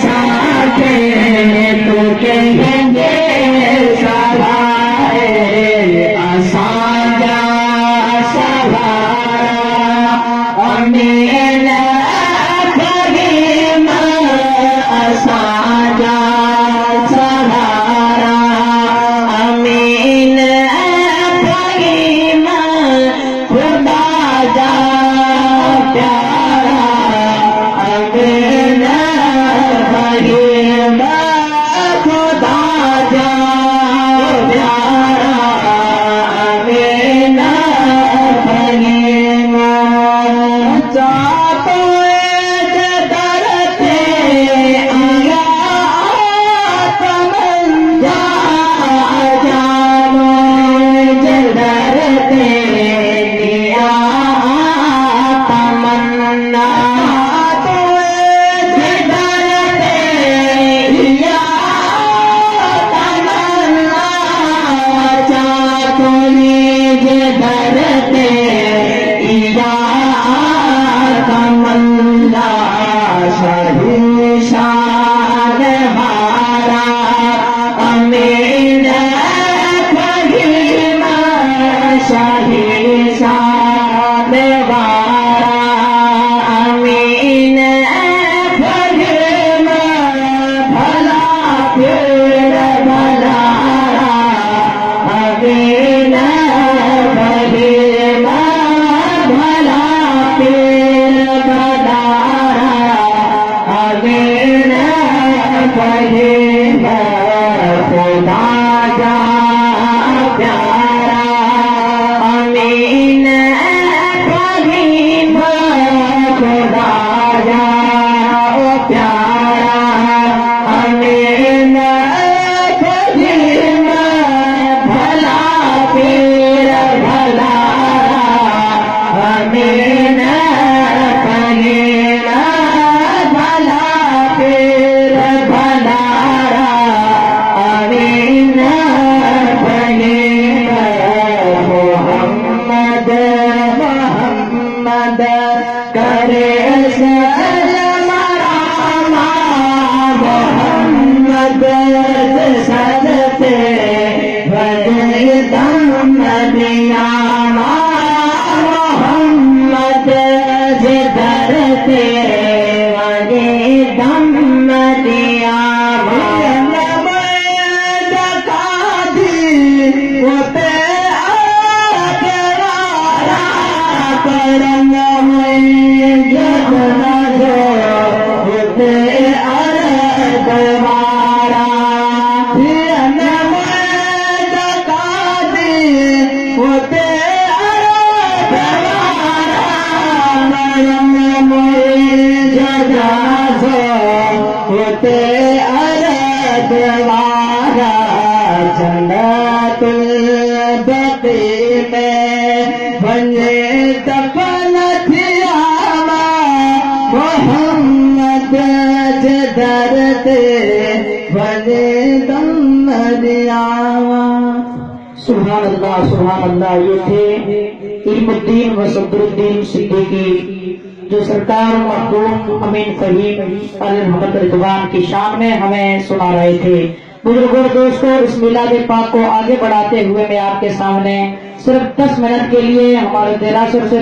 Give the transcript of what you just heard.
साथे तो कहेंगे सवारे असांजा सवारा अमीन फहीम असांजा सवारा अमीन फहीम खुदा जा प्यारा अमीन फहीम खुदा जा प्यारा अमीन फहीम चाहते डरते आया तमन्ना जानो डरते दिया तमन्ना सुभान अल्लाह। ये थे इल्मुद्दीन व सदरुद्दीन सिद्दीकी जो सरकार मखदूम अमीन फहीम अल-मोहम्मद रिजवान की शान में हमें सुना रहे थे। बुजुर्गों दोस्तों, इस मिलाद पाक को आगे बढ़ाते हुए मैं आपके सामने सिर्फ 10 मिनट के लिए हमारे देरासर से